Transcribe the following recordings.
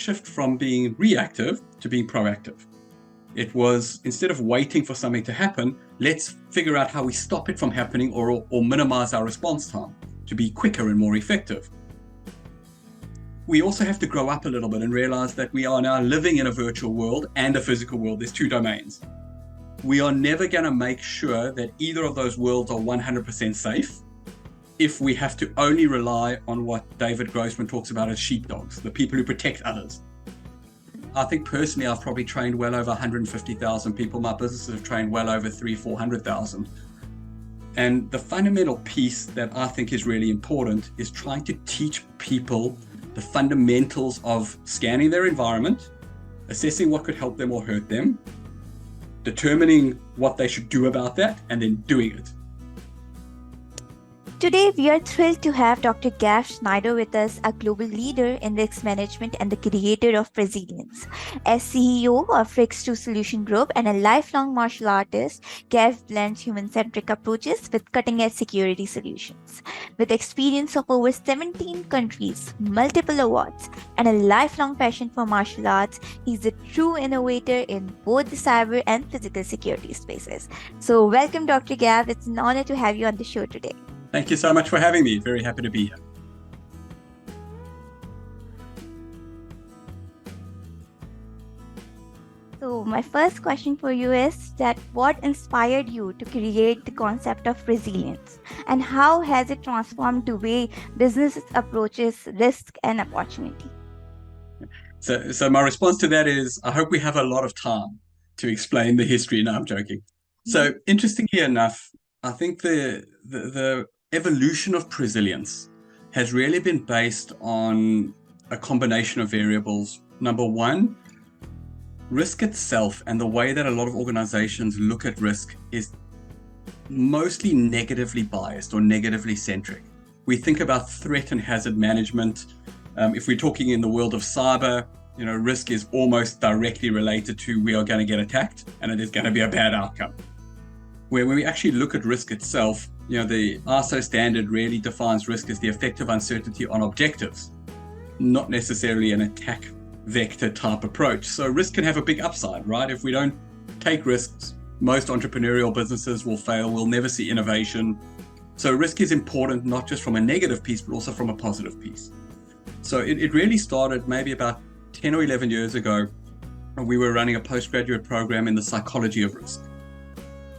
shift from being reactive to being proactive. It was, instead of waiting for something to happen, let's figure out how we stop it from happening or minimize our response time to be quicker and more effective. We also have to grow up a little bit and realize that we are now living in a virtual world and a physical world. There's two domains. We are never going to make sure that either of those worlds are 100% safe if we have to only rely on what David Grossman talks about as sheepdogs, the people who protect others. I think personally, I've probably trained well over 150,000 people. My businesses have trained well over 400,000. And the fundamental piece that I think is really important is trying to teach people the fundamentals of scanning their environment, assessing what could help them or hurt them, determining what they should do about that, and then doing it. Today, we are thrilled to have Dr. Gav Schneider with us, a global leader in risk management and the creator of Presilience. As CEO of Risk2 Solution Group and a lifelong martial artist, Gav blends human-centric approaches with cutting-edge security solutions. With experience of over 17 countries, multiple awards, and a lifelong passion for martial arts, he's a true innovator in both the cyber and physical security spaces. So welcome, Dr. Gav. It's an honor to have you on the show today. Thank you so much for having me. Very happy to be here. So my first question for you is that what inspired you to create the concept of resilience, and how has it transformed the way businesses approaches risk and opportunity? So my response to that is, I hope we have a lot of time to explain the history. No, I'm joking. So interestingly enough, I think the evolution of Presilience has really been based on a combination of variables. Number one, risk itself and the way that a lot of organizations look at risk is mostly negatively biased or negatively centric. We think about threat and hazard management. If we're talking in the world of cyber, risk is almost directly related to we are going to get attacked and it is going to be a bad outcome. Where when we actually look at risk itself, the ISO standard really defines risk as the effective uncertainty on objectives, not necessarily an attack vector type approach. So risk can have a big upside, right? If we don't take risks, most entrepreneurial businesses will fail. We'll never see innovation. So risk is important, not just from a negative piece, but also from a positive piece. So it really started maybe about 10 or 11 years ago. We were running a postgraduate program in the psychology of risk.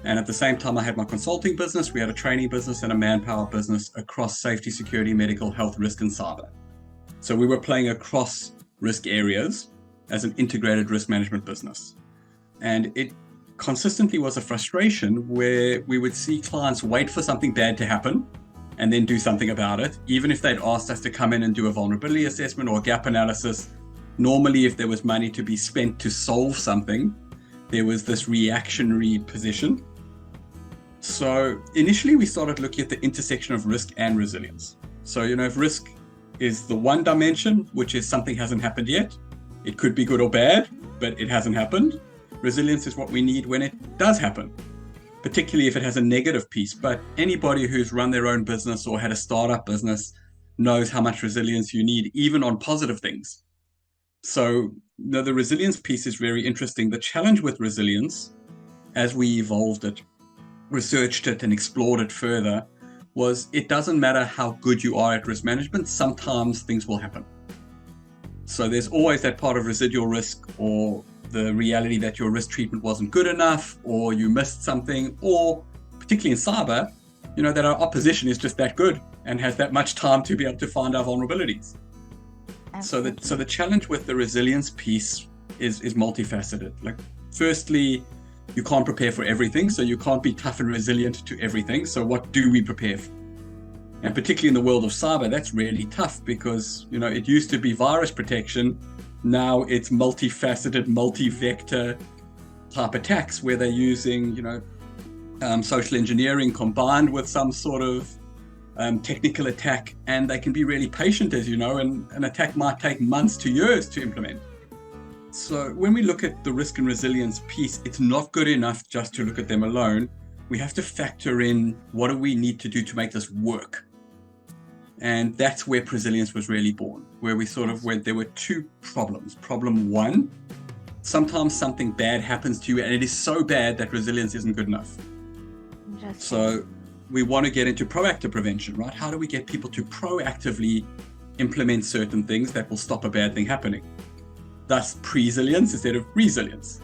And at the same time, I had my consulting business. We had a training business and a manpower business across safety, security, medical, health, risk, and cyber. So we were playing across risk areas as an integrated risk management business. And it consistently was a frustration where we would see clients wait for something bad to happen and then do something about it. Even if they'd asked us to come in and do a vulnerability assessment or gap analysis, normally if there was money to be spent to solve something, there was this reactionary position. So initially we started looking at the intersection of risk and resilience. So, if risk is the one dimension, which is something hasn't happened yet, it could be good or bad, but it hasn't happened. Resilience is what we need when it does happen, particularly if it has a negative piece. But anybody who's run their own business or had a startup business knows how much resilience you need, even on positive things. So the resilience piece is very interesting. The challenge with resilience, as we evolved it, researched it and explored it further, was it doesn't matter how good you are at risk management, sometimes things will happen. So there's always that part of residual risk, or the reality that your risk treatment wasn't good enough, or you missed something, or particularly in cyber, that our opposition is just that good and has that much time to be able to find our vulnerabilities. So the challenge with the resilience piece is multifaceted. Like, firstly, you can't prepare for everything, so you can't be tough and resilient to everything. So what do we prepare for? And particularly in the world of cyber, that's really tough because, it used to be virus protection. Now it's multifaceted, multi-vector type attacks where they're using, social engineering combined with some sort of technical attack, and they can be really patient, as you know, and an attack might take months to years to implement. So when we look at the risk and resilience piece, it's not good enough just to look at them alone. We have to factor in what do we need to do to make this work. And that's where Presilience was really born, where we sort of went, there were two problems. Problem one, sometimes something bad happens to you and it is so bad that resilience isn't good enough. So we want to get into proactive prevention, right? How do we get people to proactively implement certain things that will stop a bad thing happening? Thus, presilience instead of resilience.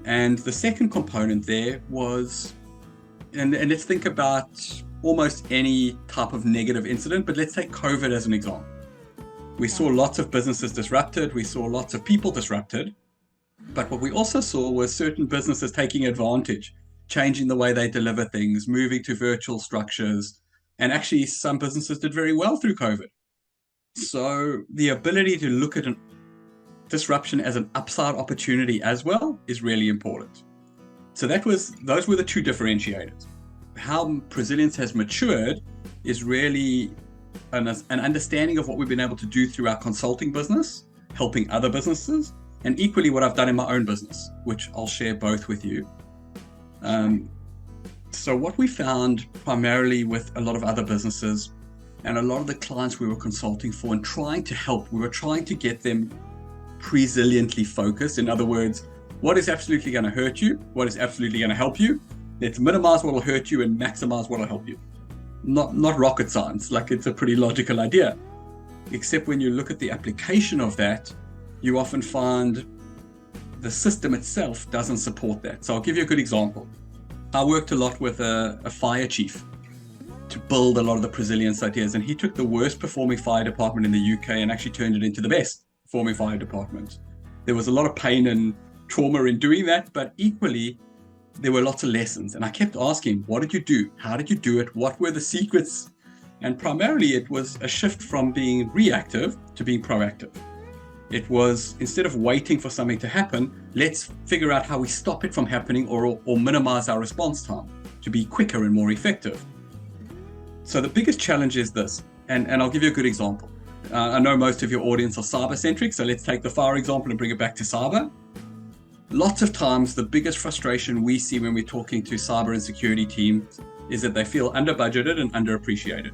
And the second component there was, and let's think about almost any type of negative incident, but let's take COVID as an example. We saw lots of businesses disrupted. We saw lots of people disrupted. But what we also saw was certain businesses taking advantage, changing the way they deliver things, moving to virtual structures. And actually, some businesses did very well through COVID. So the ability to look at a disruption as an upside opportunity as well is really important. So those were the two differentiators. How Presilience has matured is really an understanding of what we've been able to do through our consulting business, helping other businesses, and equally what I've done in my own business, which I'll share both with you. So what we found primarily with a lot of other businesses and a lot of the clients we were consulting for and trying to help, we were trying to get them presiliently focused. In other words, what is absolutely going to hurt you? What is absolutely going to help you? Let's minimize what will hurt you and maximize what will help you. Not rocket science, like it's a pretty logical idea. Except when you look at the application of that, you often find the system itself doesn't support that. So I'll give you a good example. I worked a lot with a fire chief to build a lot of the Presilience ideas, and he took the worst performing fire department in the UK and actually turned it into the best performing fire department. There was a lot of pain and trauma in doing that, but equally, there were lots of lessons. And I kept asking, what did you do? How did you do it? What were the secrets? And primarily, it was a shift from being reactive to being proactive. It was, instead of waiting for something to happen, let's figure out how we stop it from happening or minimize our response time to be quicker and more effective. So the biggest challenge is this, and I'll give you a good example. I know most of your audience are cyber-centric, so let's take the fire example and bring it back to cyber. Lots of times, the biggest frustration we see when we're talking to cyber and security teams is that they feel under-budgeted and underappreciated.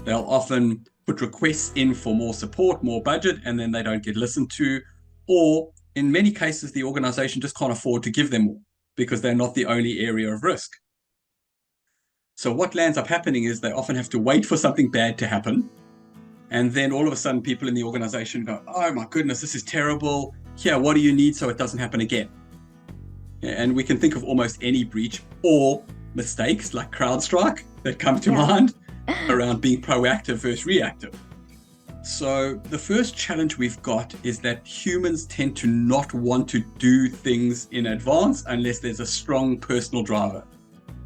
They'll often put requests in for more support, more budget, and then they don't get listened to. Or in many cases, the organization just can't afford to give them more because they're not the only area of risk. So what lands up happening is they often have to wait for something bad to happen. And then all of a sudden, people in the organization go, oh my goodness, this is terrible. Here, what do you need so it doesn't happen again? And we can think of almost any breach or mistakes like CrowdStrike that come to mind around being proactive versus reactive. So the first challenge we've got is that humans tend to not want to do things in advance unless there's a strong personal driver.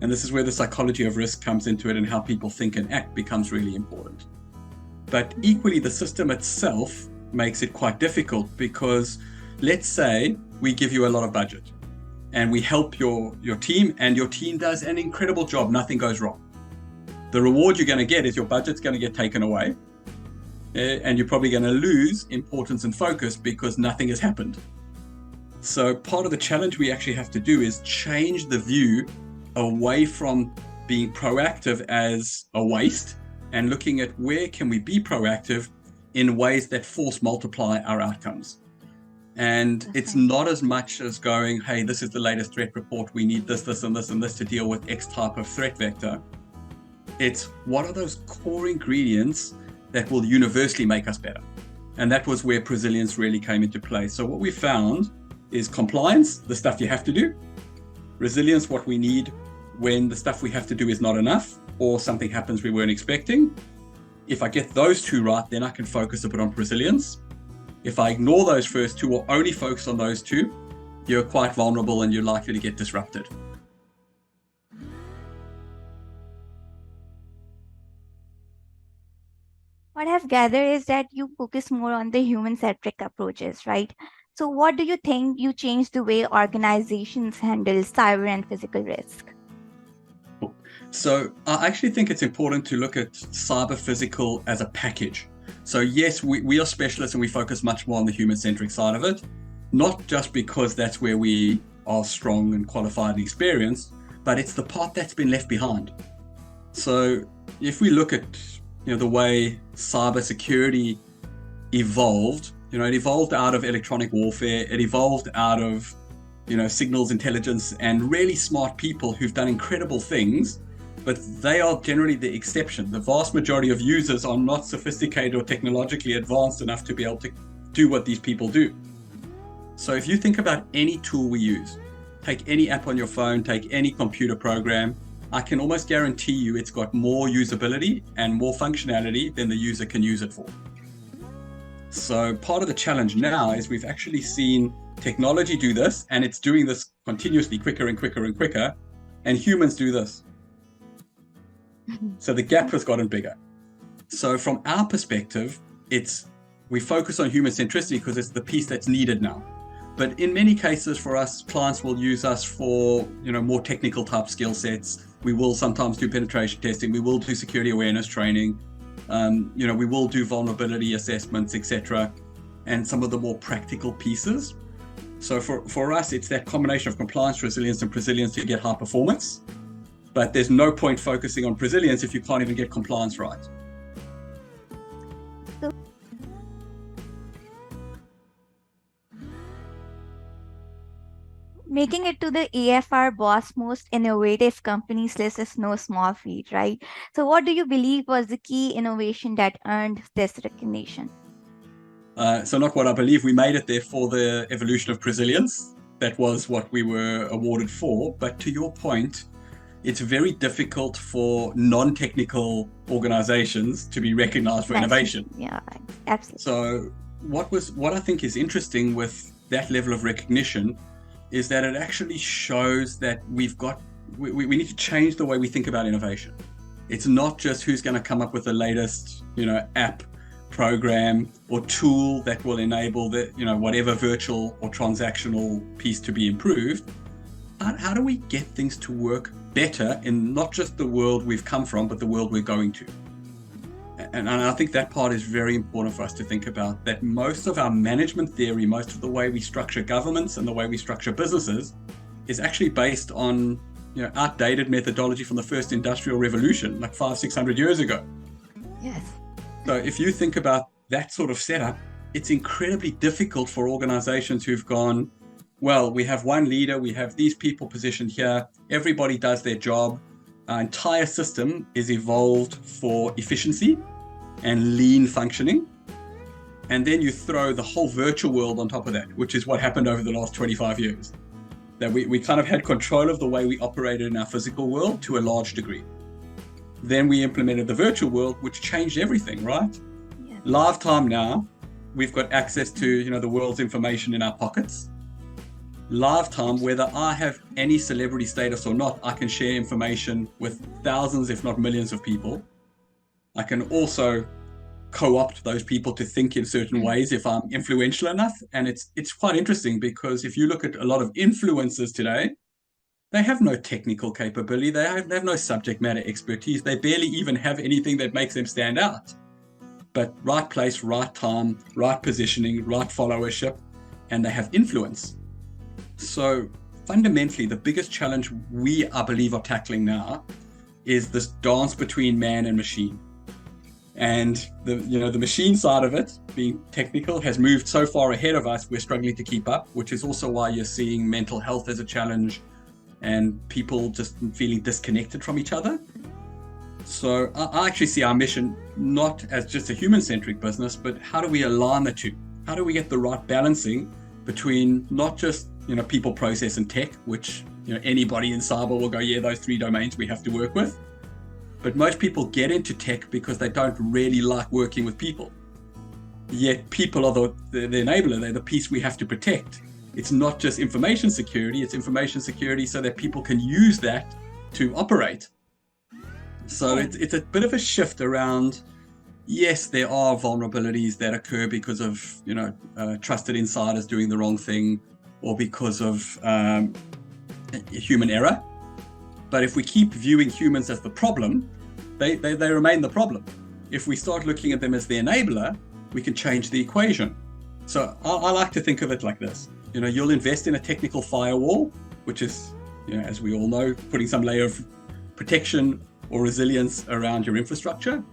And this is where the psychology of risk comes into it, and how people think and act becomes really important. But equally, the system itself makes it quite difficult because let's say we give you a lot of budget and we help your team, and your team does an incredible job. Nothing goes wrong. The reward you're going to get is your budget's going to get taken away, and you're probably going to lose importance and focus because nothing has happened. So part of the challenge we actually have to do is change the view away from being proactive as a waste and looking at where can we be proactive in ways that force multiply our outcomes. And it's not as much as going, hey, this is the latest threat report. We need this, this, and this, and this to deal with X type of threat vector. It's what are those core ingredients that will universally make us better? And that was where Presilience really came into play. So what we found is compliance, the stuff you have to do. Resilience, what we need when the stuff we have to do is not enough or something happens we weren't expecting. If I get those two right, then I can focus a bit on Presilience. If I ignore those first two or only focus on those two, you're quite vulnerable and you're likely to get disrupted. What I've gathered is that you focus more on the human-centric approaches, right? So what do you think you changed the way organizations handle cyber and physical risk? So I actually think it's important to look at cyber physical as a package. So yes, we are specialists and we focus much more on the human-centric side of it, not just because that's where we are strong and qualified and experienced, but it's the part that's been left behind. So if we look at the way cybersecurity evolved, it evolved out of electronic warfare. It evolved out of, signals intelligence and really smart people who've done incredible things, but they are generally the exception. The vast majority of users are not sophisticated or technologically advanced enough to be able to do what these people do. So if you think about any tool we use, take any app on your phone, take any computer program, I can almost guarantee you it's got more usability and more functionality than the user can use it for. So part of the challenge now is we've actually seen technology do this, and it's doing this continuously quicker and quicker and quicker, and humans do this. So the gap has gotten bigger. So from our perspective, we focus on human centricity because it's the piece that's needed now. But in many cases for us, clients will use us for, more technical type skill sets. We will sometimes do penetration testing. We will do security awareness training. We will do vulnerability assessments, etc., and some of the more practical pieces. So for us, it's that combination of compliance, resilience, and presilience to get high performance. But there's no point focusing on presilience if you can't even get compliance right. Making it to the AFR Boss Most Innovative Companies list is no small feat, right? So what do you believe was the key innovation that earned this recognition? So not what I believe. We made it there for the evolution of presilience. That was what we were awarded for. But to your point, it's very difficult for non-technical organizations to be recognized for innovation. Yeah, absolutely. So what I think is interesting with that level of recognition is that it actually shows that we need to change the way we think about innovation. It's not just who's going to come up with the latest, app, program, or tool that will enable the, whatever virtual or transactional piece to be improved. How do we get things to work better in not just the world we've come from, but the world we're going to? And I think that part is very important for us to think about, that most of our management theory, most of the way we structure governments and the way we structure businesses is actually based on, outdated methodology from the first industrial revolution, like 500-600 years ago. Yes. So if you think about that sort of setup, it's incredibly difficult for organizations who've gone, well, we have one leader, we have these people positioned here, everybody does their job. Our entire system is evolved for efficiency and lean functioning. And then you throw the whole virtual world on top of that, which is what happened over the last 25 years. That we kind of had control of the way we operated in our physical world to a large degree. Then we implemented the virtual world, which changed everything, right? Yeah. Live time now, we've got access to, the world's information in our pockets. Live time, whether I have any celebrity status or not, I can share information with thousands, if not millions of people. I can also co-opt those people to think in certain ways if I'm influential enough. And it's quite interesting because if you look at a lot of influencers today, they have no technical capability. They have no subject matter expertise. They barely even have anything that makes them stand out. But right place, right time, right positioning, right followership, and they have influence. So fundamentally, the biggest challenge we, I believe, are tackling now is this dance between man and machine. And the machine side of it, being technical, has moved so far ahead of us, we're struggling to keep up, which is also why you're seeing mental health as a challenge and people just feeling disconnected from each other. So I actually see our mission not as just a human-centric business, but how do we align the two? How do we get the right balancing between not just people, process, and tech, which anybody in cyber will go, yeah, those three domains we have to work with. But most people get into tech because they don't really like working with people. Yet people are the enabler, they're the piece we have to protect. It's not just information security, it's information security so that people can use that to operate. So it's a bit of a shift around, yes, there are vulnerabilities that occur because of, trusted insiders doing the wrong thing or because of human error. But if we keep viewing humans as the problem, they remain the problem. If we start looking at them as the enabler, we can change the equation. So I like to think of it like this. You'll invest in a technical firewall, which is, as we all know, putting some layer of protection or resilience around your infrastructure.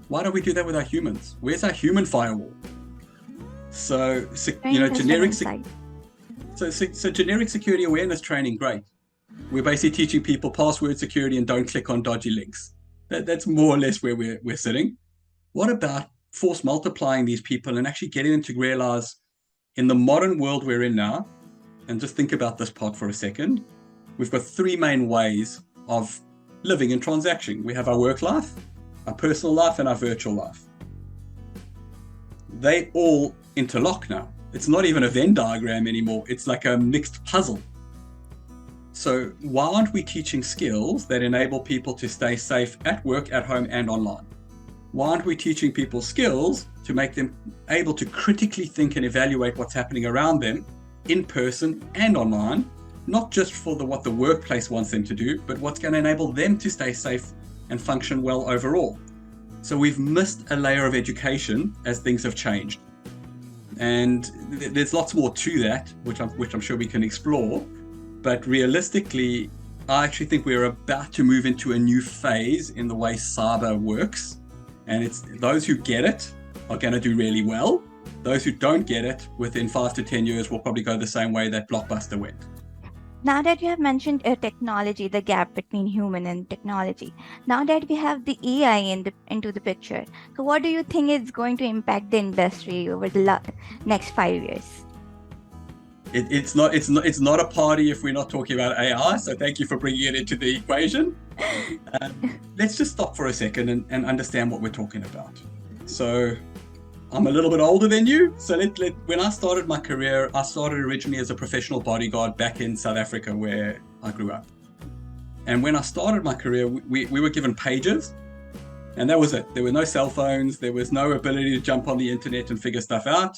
Why don't we do that with our humans? Where's our human firewall? So Very generic interesting insight. so generic security awareness training, great. We're basically teaching people password security and don't click on dodgy links. That's more or less where we're sitting. What about force multiplying these people and actually getting them to realize in the modern world we're in now, and just think about this part for a second, we've got three main ways of living and transacting. We have our work life, our personal life, and our virtual life. They all interlock now. It's not even a Venn diagram anymore. It's like a mixed puzzle. So why aren't we teaching skills that enable people to stay safe at work, at home, and online? Why aren't we teaching people skills to make them able to critically think and evaluate what's happening around them in person and online, not just for what the workplace wants them to do, but what's going to enable them to stay safe and function well overall? So we've missed a layer of education as things have changed. And there's lots more to that, which I'm sure we can explore. But realistically, I actually think we're about to move into a new phase in the way cyber works. And it's those who get it are going to do really well. Those who don't get it, within 5 to 10 years, will probably go the same way that Blockbuster went. Now that you have mentioned technology, the gap between human and technology, now that we have the AI into the picture, so what do you think is going to impact the industry over the next 5 years? It's not a party if we're not talking about AI. So thank you for bringing it into the equation. Let's just stop for a second and understand what we're talking about. So I'm a little bit older than you. So when I started my career, I started originally as a professional bodyguard back in South Africa, where I grew up. And when I started my career, we were given pagers, and that was it. There were no cell phones. There was no ability to jump on the internet and figure stuff out.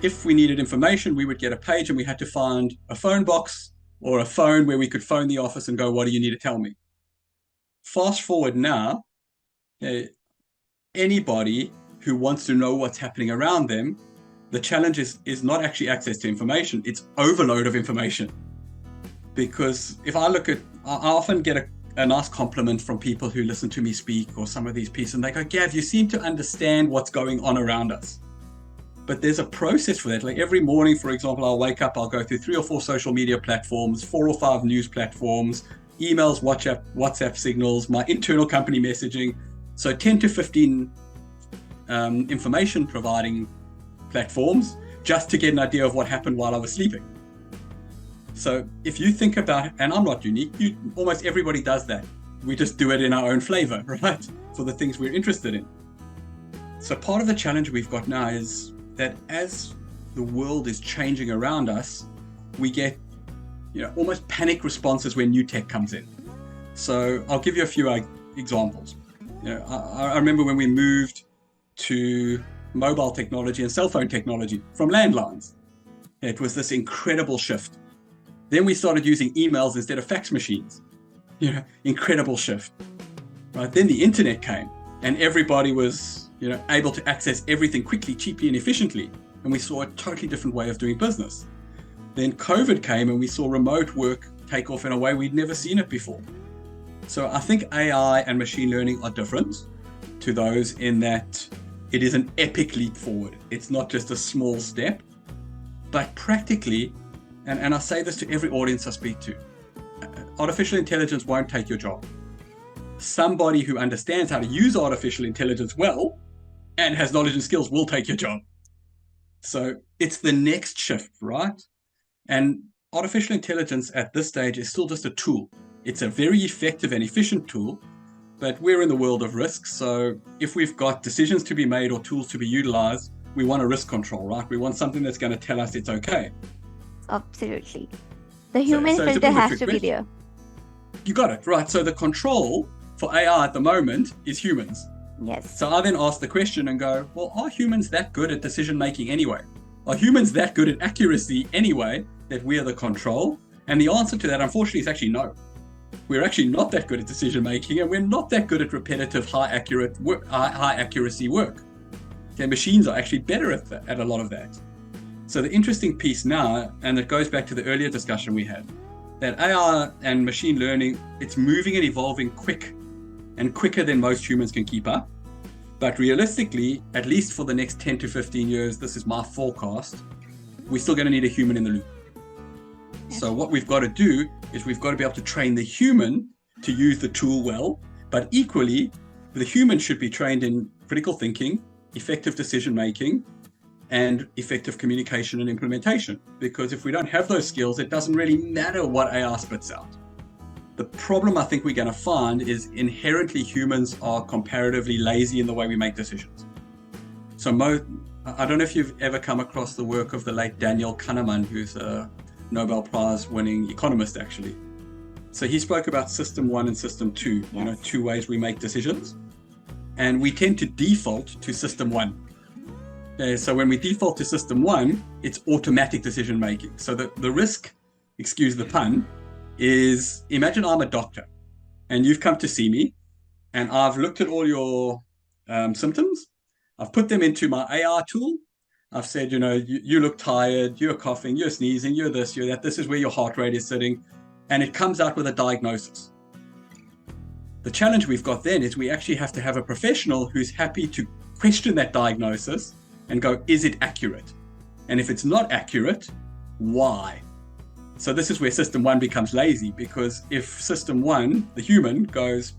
If we needed information, we would get a page, and we had to find a phone box or a phone where we could phone the office and go, what do you need to tell me? Fast forward now, anybody who wants to know what's happening around them, the challenge is not actually access to information, it's overload of information. Because if I often get a nice compliment from people who listen to me speak or some of these pieces, and they go, Gav, you seem to understand what's going on around us. But there's a process for that. Like every morning, for example, I'll wake up, I'll go through 3 or 4 social media platforms, 4 or 5 news platforms, emails, WhatsApp signals, my internal company messaging. So 10 to 15 information providing platforms just to get an idea of what happened while I was sleeping. So if you think about, and I'm not unique, almost everybody does that. We just do it in our own flavor, right? For the things we're interested in. So part of the challenge we've got now is that as the world is changing around us, we get almost panic responses when new tech comes in. So I'll give you a few examples. I remember when we moved to mobile technology and cell phone technology from landlines. It was this incredible shift. Then we started using emails instead of fax machines. Incredible shift. Right? Then the internet came, and everybody was able to access everything quickly, cheaply, and efficiently. And we saw a totally different way of doing business. Then COVID came, and we saw remote work take off in a way we'd never seen it before. So I think AI and machine learning are different to those in that it is an epic leap forward. It's not just a small step, but practically, and I say this to every audience I speak to, artificial intelligence won't take your job. Somebody who understands how to use artificial intelligence well and has knowledge and skills will take your job. So it's the next shift, right? And artificial intelligence at this stage is still just a tool. It's a very effective and efficient tool, but we're in the world of risks. So if we've got decisions to be made or tools to be utilized, we want a risk control, right? We want something that's going to tell us it's okay. Absolutely. The human filter has to be there. You got it, right? So the control for AI at the moment is humans. Yes. So I then ask the question and go, well, are humans that good at decision making anyway? Are humans that good at accuracy anyway that we are the control? And the answer to that, unfortunately, is actually no. We're actually not that good at decision making, and we're not that good at repetitive, high accuracy work. Okay, machines are actually better at a lot of that. So the interesting piece now, and it goes back to the earlier discussion we had, that AI and machine learning, it's moving and evolving quicker than most humans can keep up. But realistically, at least for the next 10 to 15 years, this is my forecast, we're still going to need a human in the loop. So what we've got to do is we've got to be able to train the human to use the tool well, but equally, the human should be trained in critical thinking, effective decision-making, and effective communication and implementation. Because if we don't have those skills, it doesn't really matter what AI spits out. The problem I think we're going to find is inherently humans are comparatively lazy in the way we make decisions. So I don't know if you've ever come across the work of the late Daniel Kahneman, who's a Nobel Prize winning economist, actually. So he spoke about system 1 and system 2, Yes. 2 ways we make decisions. And we tend to default to system 1. So when we default to system 1, it's automatic decision making. So the risk, excuse the pun, is imagine I'm a doctor and you've come to see me and I've looked at all your symptoms. I've put them into my AI tool. I've said, you look tired, you're coughing, you're sneezing, you're this, you're that. This is where your heart rate is sitting. And it comes out with a diagnosis. The challenge we've got then is we actually have to have a professional who's happy to question that diagnosis and go, is it accurate? And if it's not accurate, why? So this is where system 1 becomes lazy, because if system 1, the human, goes,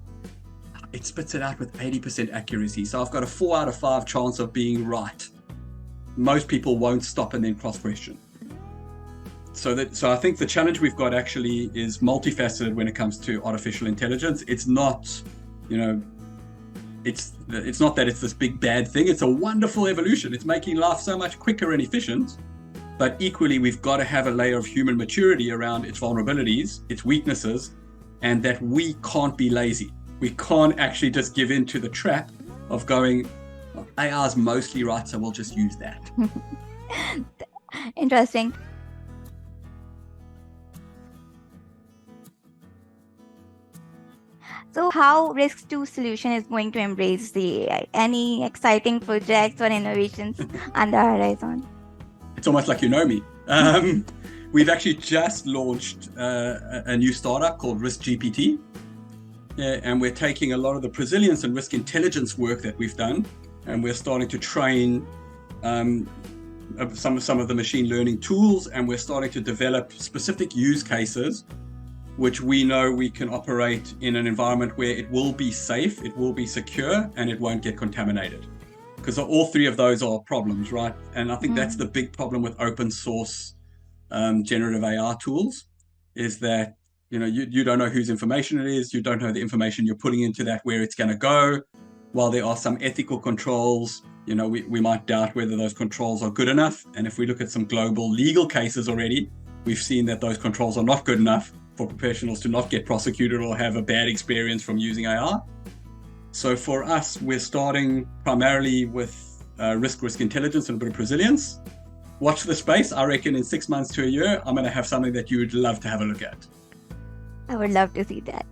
it spits it out with 80% accuracy. So I've got a 4 out of 5 chance of being right. Most people won't stop and then cross-question. So I think the challenge we've got actually is multifaceted when it comes to artificial intelligence. It's not, it's not that it's this big bad thing. It's a wonderful evolution. It's making life so much quicker and efficient. But equally, we've got to have a layer of human maturity around its vulnerabilities, its weaknesses, and that we can't be lazy. We can't actually just give in to the trap of going, AI is mostly right, so we'll just use that. Interesting. So how Risk2 solution is going to embrace the AI? Any exciting projects or innovations on the horizon? It's almost like you know me. We've actually just launched a new startup called Risk GPT. And we're taking a lot of the Presilience and Risk Intelligence work that we've done, and we're starting to train some of the machine learning tools, and we're starting to develop specific use cases which we know we can operate in an environment where it will be safe, it will be secure, and it won't get contaminated. Because all 3 of those are problems, right? And I think that's the big problem with open source generative AI tools, is that you don't know whose information it is, you don't know the information you're putting into that, where it's going to go. While there are some ethical controls, we might doubt whether those controls are good enough. And if we look at some global legal cases already, we've seen that those controls are not good enough for professionals to not get prosecuted or have a bad experience from using AI. So for us, we're starting primarily with risk intelligence and a bit of resilience. Watch the space. I reckon in 6 months to a year, I'm going to have something that you would love to have a look at. I would love to see that.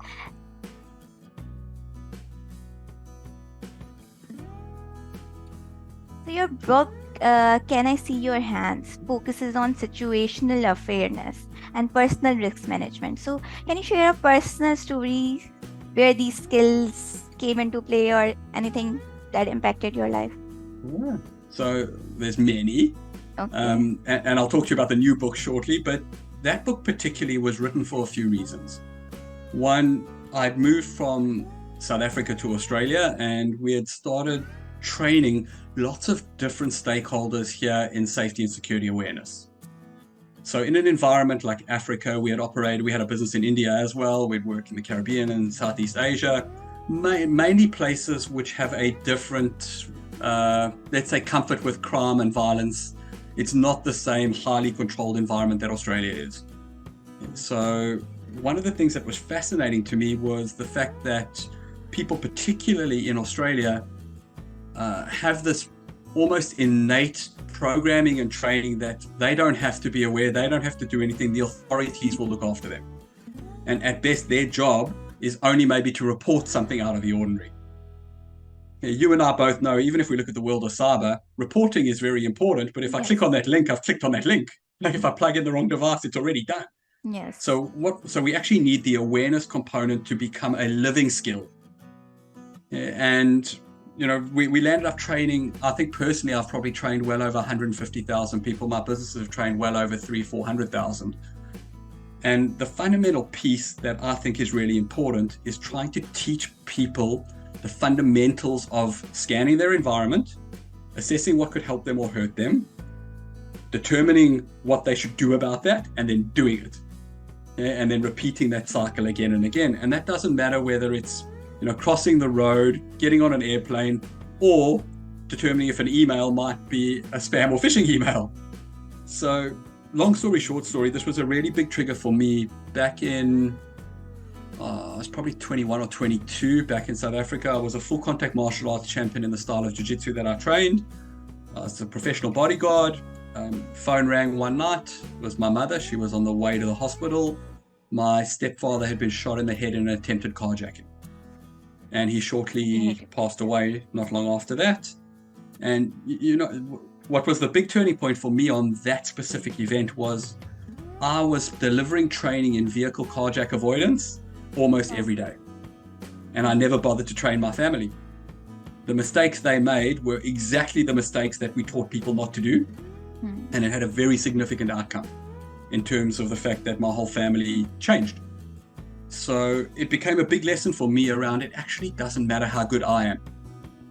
So your book, Can I See Your Hands, focuses on situational awareness and personal risk management. So can you share a personal story where these skills came into play or anything that impacted your life? Yeah. So there's many. Okay. And I'll talk to you about the new book shortly, but that book particularly was written for a few reasons. One, I'd moved from South Africa to Australia, and we had started training lots of different stakeholders here in safety and security awareness. So in an environment like Africa, we had a business in India as well. We'd worked in the Caribbean and Southeast Asia, mainly places which have a different, let's say, comfort with crime and violence. It's not the same highly controlled environment that Australia is. So one of the things that was fascinating to me was the fact that people, particularly in Australia, have this almost innate programming and training that they don't have to be aware, they don't have to do anything, the authorities will look after them. And at best, their job is only maybe to report something out of the ordinary. You and I both know, even if we look at the world of cyber, reporting is very important, but if I click on that link, I've clicked on that link. Like if I plug in the wrong device, it's already done. Yes. So we actually need the awareness component to become a living skill. And we landed up training. I think personally, I've probably trained well over 150,000 people. My businesses have trained well over 400,000. And the fundamental piece that I think is really important is trying to teach people the fundamentals of scanning their environment, assessing what could help them or hurt them, determining what they should do about that, and then doing it. And then repeating that cycle again and again. And that doesn't matter whether it's crossing the road, getting on an airplane, or determining if an email might be a spam or phishing email. So long story short story, this was a really big trigger for me back in, I was probably 21 or 22 back in South Africa. I was a full contact martial arts champion in the style of jiu-jitsu that I trained. I was a professional bodyguard. Phone rang one night. It was my mother. She was on the way to the hospital. My stepfather had been shot in the head in an attempted carjacking. And he shortly passed away not long after that. And, what was the big turning point for me on that specific event was I was delivering training in vehicle carjack avoidance almost every day. And I never bothered to train my family. The mistakes they made were exactly the mistakes that we taught people not to do. And it had a very significant outcome in terms of the fact that my whole family changed. So it became a big lesson for me around it actually doesn't matter how good I am.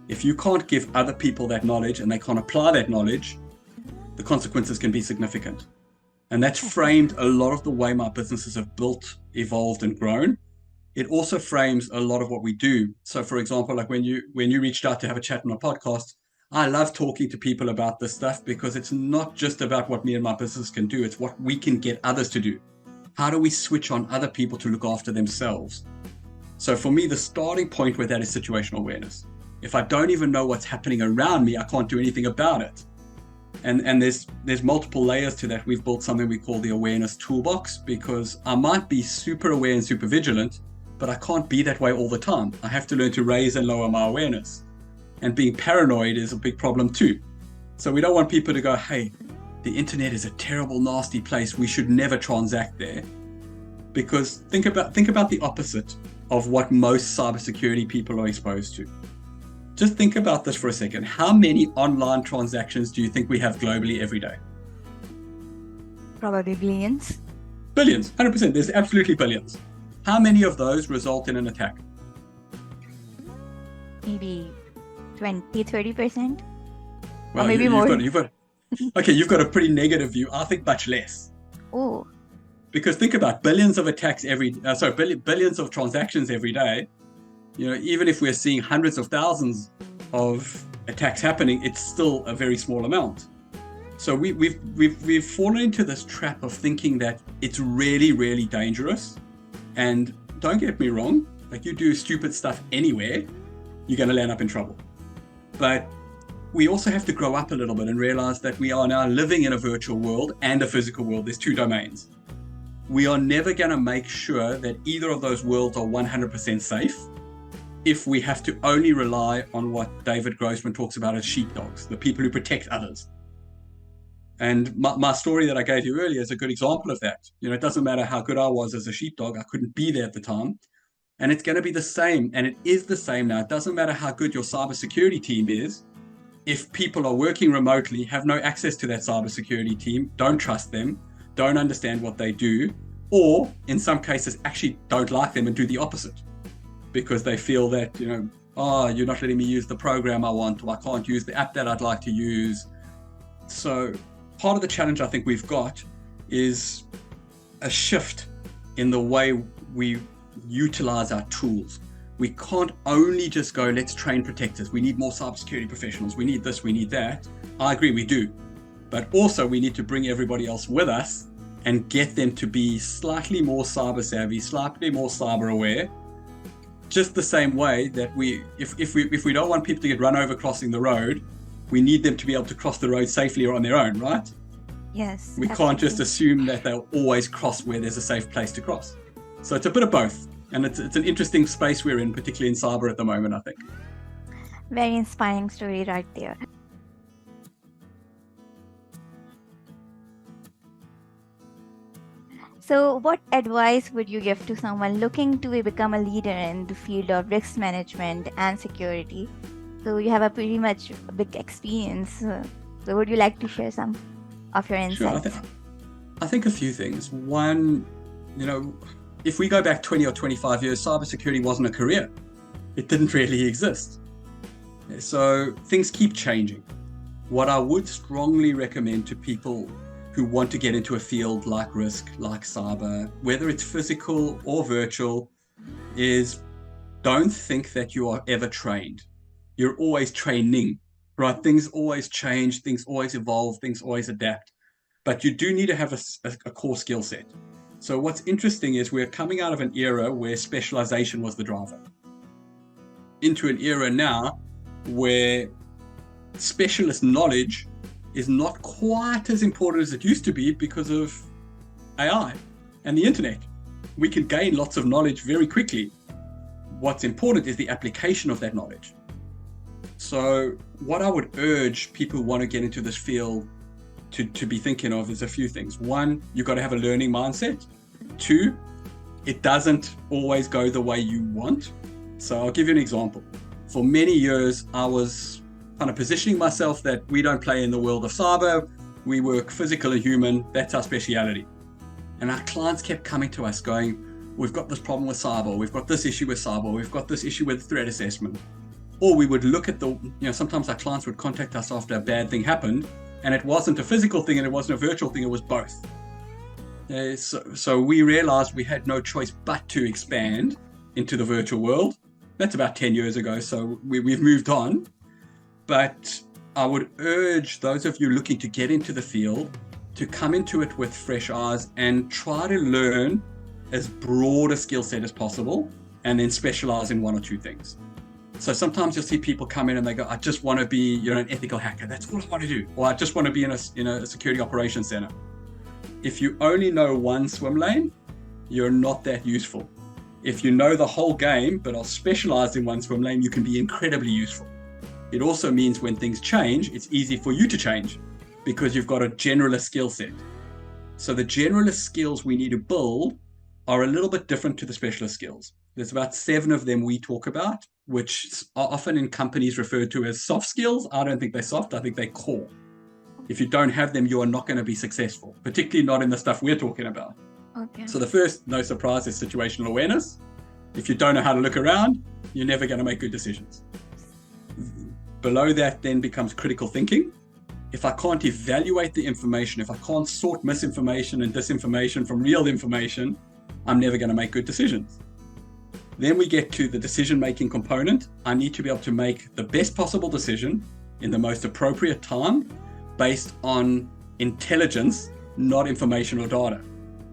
If you can't give other people that knowledge and they can't apply that knowledge, the consequences can be significant. And that's framed a lot of the way my businesses have built, evolved, and grown. It also frames a lot of what we do. So for example, like when you reached out to have a chat on a podcast, I love talking to people about this stuff because it's not just about what me and my business can do, it's what we can get others to do. How do we switch on other people to look after themselves? So for me, the starting point with that is situational awareness. If I don't even know what's happening around me, I can't do anything about it. And there's multiple layers to that. We've built something we call the awareness toolbox because I might be super aware and super vigilant, but I can't be that way all the time. I have to learn to raise and lower my awareness. And being paranoid is a big problem too. So we don't want people to go, hey, the internet is a terrible, nasty place. We should never transact there. Because think about the opposite of what most cybersecurity people are exposed to. Just think about this for a second. How many online transactions do you think we have globally every day? Probably billions. Billions, 100%. There's absolutely billions. How many of those result in an attack? Maybe 20-30%? Well, or maybe more. You've got a pretty negative view. I think much less. Oh. Because think about billions of attacks billions of transactions every day. Even if we're seeing hundreds of thousands of attacks happening, it's still a very small amount. So we've fallen into this trap of thinking that it's really, really dangerous. And don't get me wrong, like you do stupid stuff anywhere, you're going to land up in trouble. But we also have to grow up a little bit and realize that we are now living in a virtual world and a physical world. There's two domains. We are never going to make sure that either of those worlds are 100% safe if we have to only rely on what David Grossman talks about as sheepdogs, the people who protect others. And my story that I gave you earlier is a good example of that. It doesn't matter how good I was as a sheepdog, I couldn't be there at the time. And it's going to be the same, and it is the same now. It doesn't matter how good your cybersecurity team is. If people are working remotely, have no access to that cybersecurity team, don't trust them, don't understand what they do, or in some cases actually don't like them and do the opposite because they feel that, you're not letting me use the program I want, or I can't use the app that I'd like to use. So part of the challenge I think we've got is a shift in the way we utilize our tools. We can't only just go, let's train protectors. We need more cybersecurity professionals. We need this, we need that. I agree, we do. But also we need to bring everybody else with us and get them to be slightly more cyber savvy, slightly more cyber aware. Just the same way that if we don't want people to get run over crossing the road, we need them to be able to cross the road safely or on their own, right? Yes. We can't just assume that they'll always cross where there's a safe place to cross. So it's a bit of both. And it's an interesting space we're in, particularly in cyber at the moment, I think. Very inspiring story right there. So what advice would you give to someone looking to become a leader in the field of risk management and security? So you have a pretty much big experience. So would you like to share some of your insights? Sure. I think a few things. One, if we go back 20 or 25 years, cybersecurity wasn't a career. It didn't really exist. So things keep changing. What I would strongly recommend to people who want to get into a field like risk, like cyber, whether it's physical or virtual, is don't think that you are ever trained. You're always training, right? Things always change, things always evolve, things always adapt. But you do need to have a core skill set. So what's interesting is we're coming out of an era where specialization was the driver into an era now where specialist knowledge is not quite as important as it used to be because of AI and the internet. We can gain lots of knowledge very quickly. What's important is the application of that knowledge. So what I would urge people who want to get into this field to be thinking of is a few things. One, you've got to have a learning mindset. Two, it doesn't always go the way you want. So I'll give you an example. For many years, I was kind of positioning myself that we don't play in the world of cyber. We work physical and human. That's our speciality. And our clients kept coming to us going, we've got this problem with cyber. We've got this issue with cyber. We've got this issue with threat assessment. Or we would look at sometimes our clients would contact us after a bad thing happened, and it wasn't a physical thing and it wasn't a virtual thing, it was both. So we realized we had no choice but to expand into the virtual world. That's about 10 years ago, so we've moved on. But I would urge those of you looking to get into the field to come into it with fresh eyes and try to learn as broad a skill set as possible and then specialize in one or two things. So sometimes you'll see people come in and they go, I just want to be an ethical hacker. That's all I want to do. Or I just want to be in a security operations center. If you only know one swim lane, you're not that useful. If you know the whole game, but are specialized in one swim lane, you can be incredibly useful. It also means when things change, it's easy for you to change because you've got a generalist skill set. So the generalist skills we need to build are a little bit different to the specialist skills. There's about 7 of them we talk about, which are often in companies referred to as soft skills. I don't think they're soft, I think they're core. If you don't have them, you are not going to be successful, particularly not in the stuff we're talking about. Okay. So the first, no surprise, is situational awareness. If you don't know how to look around, you're never going to make good decisions. Below that then becomes critical thinking. If I can't evaluate the information, if I can't sort misinformation and disinformation from real information, I'm never going to make good decisions. Then we get to the decision-making component. I need to be able to make the best possible decision in the most appropriate time based on intelligence, not information or data.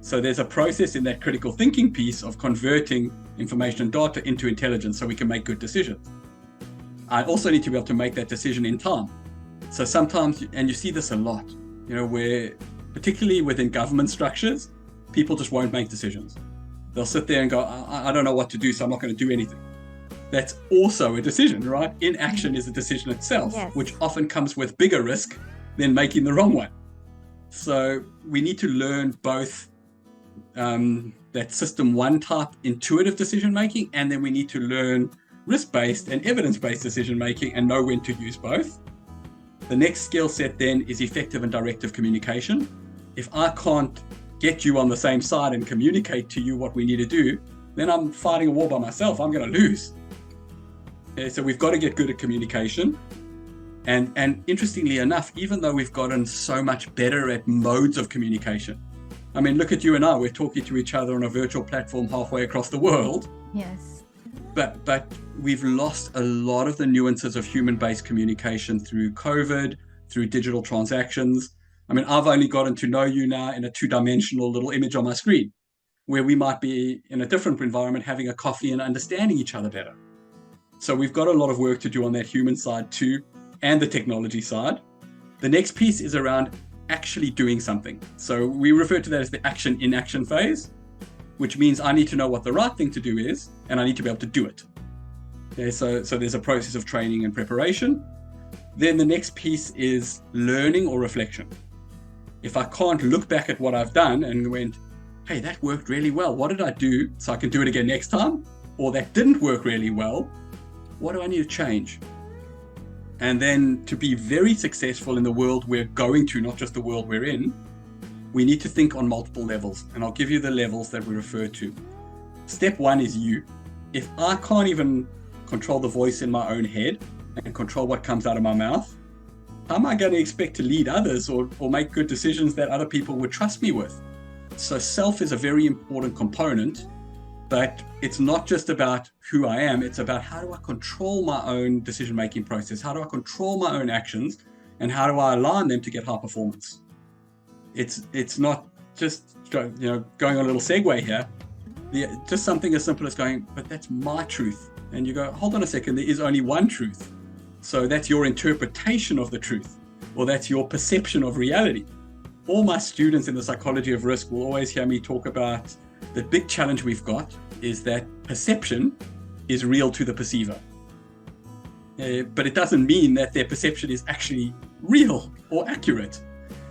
So there's a process in that critical thinking piece of converting information and data into intelligence so we can make good decisions. I also need to be able to make that decision in time. So sometimes, and you see this a lot, where particularly within government structures, people just won't make decisions. They'll sit there and go, I don't know what to do, so I'm not going to do anything. That's also a decision, right? Inaction is a decision itself, Yes. which often comes with bigger risk than making the wrong one. So we need to learn both that system 1 type intuitive decision making, and then we need to learn risk-based and evidence-based decision making and know when to use both. The next skill set then is effective and directive communication. If I can't get you on the same side and communicate to you what we need to do, then I'm fighting a war by myself. I'm going to lose. Okay, so we've got to get good at communication. And interestingly enough, even though we've gotten so much better at modes of communication, I mean, look at you and I, we're talking to each other on a virtual platform halfway across the world. Yes. But we've lost a lot of the nuances of human-based communication through COVID, through digital transactions. I mean, I've only gotten to know you now in a 2-dimensional little image on my screen, where we might be in a different environment having a coffee and understanding each other better. So we've got a lot of work to do on that human side too, and the technology side. The next piece is around actually doing something. So we refer to that as the action in action phase, which means I need to know what the right thing to do is, and I need to be able to do it. Okay, so there's a process of training and preparation. Then the next piece is learning or reflection. If I can't look back at what I've done and went, hey, that worked really well, what did I do so I can do it again next time? Or that didn't work really well, what do I need to change? And then to be very successful in the world we're going to, not just the world we're in, we need to think on multiple levels. And I'll give you the levels that we refer to. Step one is you. If I can't even control the voice in my own head and control what comes out of my mouth, how am I going to expect to lead others or make good decisions that other people would trust me with? So self is a very important component, but it's not just about who I am. It's about how do I control my own decision-making process? How do I control my own actions? And how do I align them to get high performance? It's not just going on a little segue here. Just something as simple as going, but that's my truth. And you go, hold on a second, there is only one truth. So that's your interpretation of the truth, or that's your perception of reality. All my students in the psychology of risk will always hear me talk about the big challenge we've got is that perception is real to the perceiver. But it doesn't mean that their perception is actually real or accurate.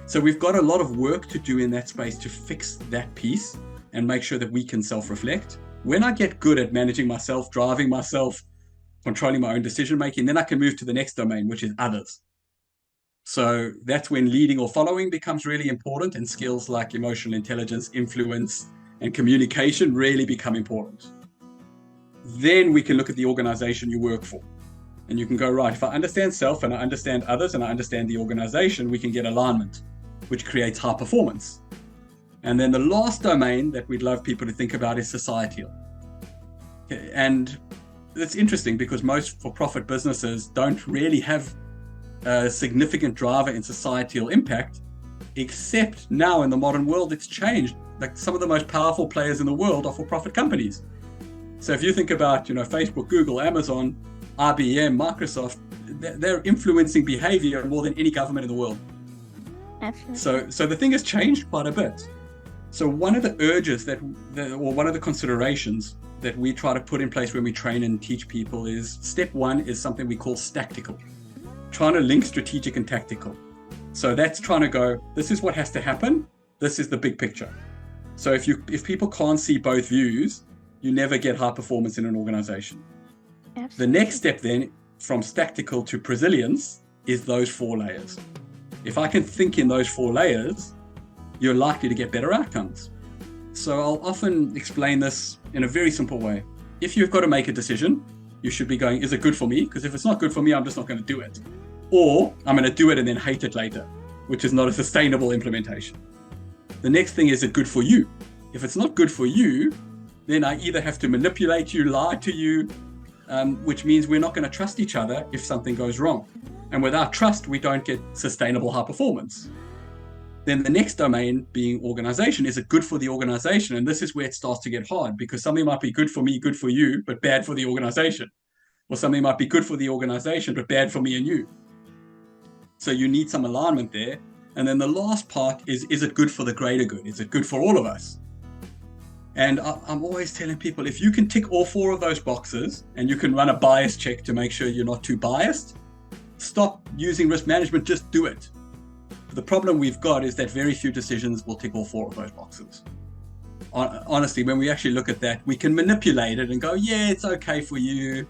So we've got a lot of work to do in that space to fix that piece and make sure that we can self-reflect. When I get good at managing myself, driving myself, controlling my own decision-making, then I can move to the next domain, which is others. So that's when leading or following becomes really important, and skills like emotional intelligence, influence, and communication really become important. Then we can look at the organization you work for. And you can go, right, if I understand self and I understand others and I understand the organization, we can get alignment, which creates high performance. And then the last domain that we'd love people to think about is societal. And it's interesting because most for-profit businesses don't really have a significant driver in societal impact, except now in the modern world, it's changed. Like some of the most powerful players in the world are for-profit companies. So if you think about, Facebook, Google, Amazon, IBM, Microsoft, they're influencing behavior more than any government in the world. Absolutely. So the thing has changed quite a bit. So one of the urges or one of the considerations that we try to put in place when we train and teach people is step one is something we call stactical, trying to link strategic and tactical. So that's trying to go, this is what has to happen. This is the big picture. So if people can't see both views, you never get high performance in an organization. Absolutely. The next step then from stactical to presilience is those 4 layers. If I can think in those 4 layers, you're likely to get better outcomes. So I'll often explain this in a very simple way. If you've got to make a decision, you should be going, is it good for me? Because if it's not good for me, I'm just not going to do it. Or I'm going to do it and then hate it later, which is not a sustainable implementation. The next thing is it good for you? If it's not good for you, then I either have to manipulate you, lie to you, which means we're not going to trust each other if something goes wrong. And without trust, we don't get sustainable high performance. Then the next domain, being organization, is it good for the organization? And this is where it starts to get hard, because something might be good for me, good for you, but bad for the organization. Or something might be good for the organization, but bad for me and you. So you need some alignment there. And then the last part is it good for the greater good? Is it good for all of us? And I'm always telling people, if you can tick all 4 of those boxes and you can run a bias check to make sure you're not too biased, stop using risk management, just do it. The problem we've got is that very few decisions will tick all 4 of those boxes. Honestly, when we actually look at that, we can manipulate it and go, yeah, it's okay for you,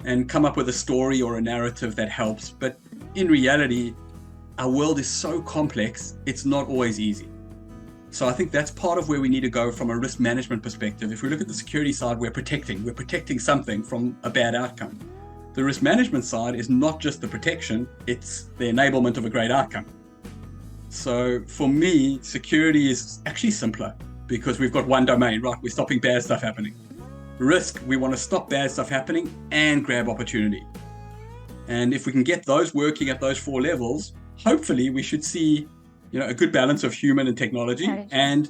and come up with a story or a narrative that helps. But in reality, our world is so complex, it's not always easy. So I think that's part of where we need to go from a risk management perspective. If we look at the security side, we're protecting something from a bad outcome. The risk management side is not just the protection, it's the enablement of a great outcome. So for me, security is actually simpler because we've got one domain, right? We're stopping bad stuff happening. Risk, we want to stop bad stuff happening and grab opportunity. And if we can get those working at those 4 levels, hopefully we should see, a good balance of human and technology and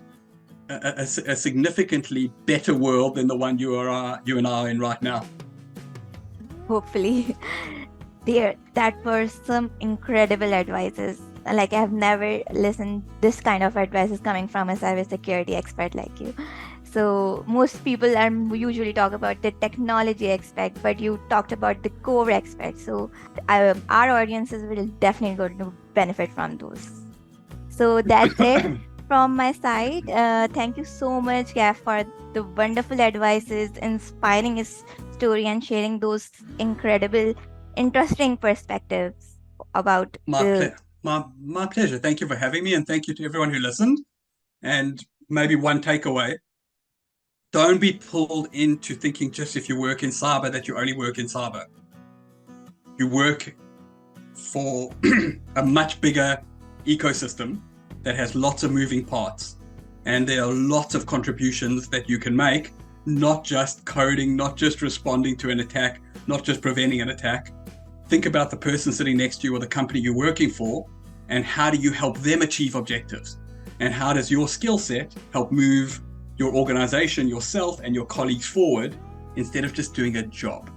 a significantly better world than the one you and I are in right now. Hopefully. That were some incredible advices. Like, I've never listened this kind of advices coming from a cybersecurity expert like you. So most people are usually talk about the technology aspect, but you talked about the core aspect. So our audiences will definitely going to benefit from those. So that's it from my side. Thank you so much, Gav, for the wonderful advices, inspiring his story, and sharing those incredible interesting perspectives about My, the. ple- my pleasure. Thank you for having me, and thank you to everyone who listened. And maybe one takeaway: don't be pulled into thinking just if you work in cyber that you only work in cyber. You work for a much bigger ecosystem that has lots of moving parts, and there are lots of contributions that you can make, not just coding, not just responding to an attack, not just preventing an attack. Think about the person sitting next to you or the company you're working for, and how do you help them achieve objectives? And how does your skill set help move your organization, yourself, and your colleagues forward instead of just doing a job?